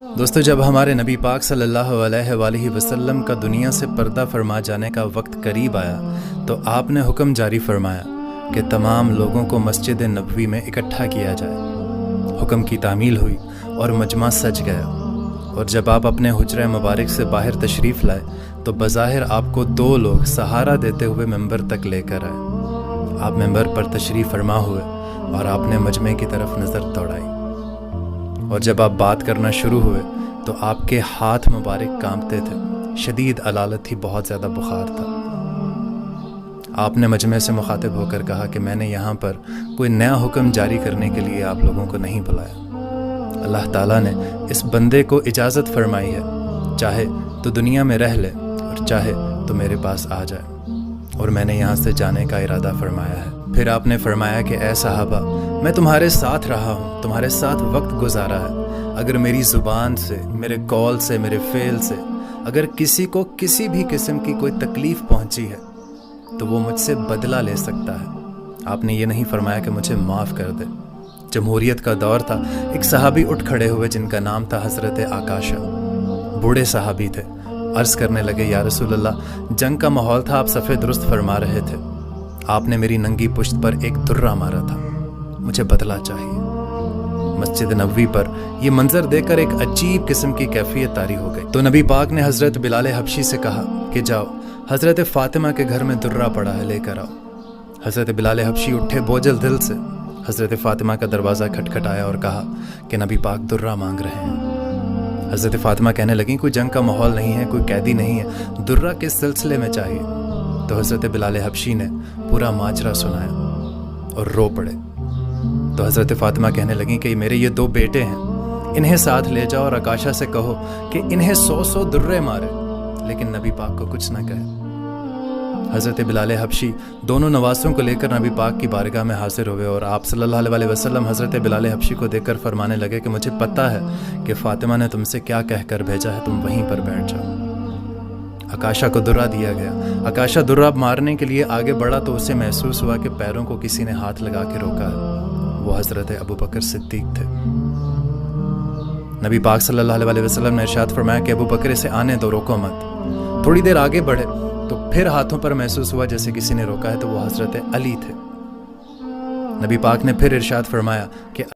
دوستو، جب ہمارے نبی پاک صلی اللہ علیہ وآلہ وسلم کا دنیا سے پردہ فرما جانے کا وقت قریب آیا تو آپ نے حکم جاری فرمایا کہ تمام لوگوں کو مسجد نبوی میں اکٹھا کیا جائے۔ حکم کی تعمیل ہوئی اور مجمع سج گیا، اور جب آپ اپنے حجرہ مبارک سے باہر تشریف لائے تو بظاہر آپ کو دو لوگ سہارا دیتے ہوئے ممبر تک لے کر آئے۔ آپ ممبر پر تشریف فرما ہوئے اور آپ نے مجمع کی طرف نظر دوڑائی، اور جب آپ بات کرنا شروع ہوئے تو آپ کے ہاتھ مبارک کانپتے تھے، شدید علالت تھی، بہت زیادہ بخار تھا۔ آپ نے مجمع سے مخاطب ہو کر کہا کہ میں نے یہاں پر کوئی نیا حکم جاری کرنے کے لیے آپ لوگوں کو نہیں بلایا۔ اللہ تعالیٰ نے اس بندے کو اجازت فرمائی ہے، چاہے تو دنیا میں رہ لے اور چاہے تو میرے پاس آ جائے، اور میں نے یہاں سے جانے کا ارادہ فرمایا ہے۔ پھر آپ نے فرمایا کہ اے صحابہ، میں تمہارے ساتھ رہا ہوں، تمہارے ساتھ وقت گزارا ہے۔ اگر میری زبان سے، میرے قول سے، میرے فعل سے اگر کسی کو کسی بھی قسم کی کوئی تکلیف پہنچی ہے تو وہ مجھ سے بدلہ لے سکتا ہے۔ آپ نے یہ نہیں فرمایا کہ مجھے معاف کر دے۔ جمہوریت کا دور تھا، ایک صحابی اٹھ کھڑے ہوئے جن کا نام تھا حضرت آکاشا، بوڑھے صحابی تھے۔ عرض کرنے لگے، یا رسول اللہ، جنگ کا ماحول تھا، آپ صفے درست فرما رہے تھے، آپ نے میری ننگی پشت پر ایک درہ مارا تھا، مجھے بدلہ چاہیے۔ مسجد نبوی پر یہ منظر دیکھ کر ایک عجیب قسم کی کیفیت طاری ہو گئی، تو نبی پاک نے حضرت بلال حبشی سے کہا کہ جاؤ، حضرت فاطمہ کے گھر میں درہ پڑا ہے، لے کر آؤ۔ حضرت بلال حبشی اٹھے بوجھل دل سے، حضرت فاطمہ کا دروازہ کھٹکھٹایا اور کہا کہ نبی پاک درہ مانگ رہے ہیں۔ حضرت فاطمہ کہنے لگیں، کوئی جنگ کا ماحول نہیں ہے، کوئی قیدی نہیں ہے، درہ کس سلسلے میں چاہیے؟ تو حضرت بلال حبشی نے پورا ماجرا سنایا اور رو پڑے۔ تو حضرت فاطمہ کہنے لگیں کہ میرے یہ دو بیٹے ہیں، انہیں ساتھ لے جاؤ اور آکاشا سے کہو کہ انہیں 100 درے مارے، لیکن نبی پاک کو کچھ نہ کہے۔ حضرت بلال حبشی دونوں نواسوں کو لے کر نبی پاک کی بارگاہ میں حاضر ہوئے، اور آپ صلی اللہ علیہ وسلم حضرت بلال حبشی کو دیکھ کر فرمانے لگے کہ مجھے پتہ ہے کہ فاطمہ نے تم سے کیا کہہ کر بھیجا ہے، تم وہیں پر بیٹھ جاؤ۔ آکاشا کو درہ دیا گیا۔ آکاشا درہ مارنے کے لیے آگے بڑھا تو اسے محسوس ہوا کہ پیروں کو کسی نے ہاتھ لگا کے روکا ہے۔ وہ حضرت ابوبکر صدیق تھے۔ نبی پاک صلی اللہ علیہ وسلم نے ارشاد فرمایا کہ ابوبکر اسے آنے دو، روکو مت۔ تھوڑی دیر آگے بڑھے تو پھر ہاتھوں پر محسوس ہوا جیسے کسی نے روکا ہے، تو وہ حضرت علی تھے۔ نبی پاک نے پھر ارشاد فرمایا کہ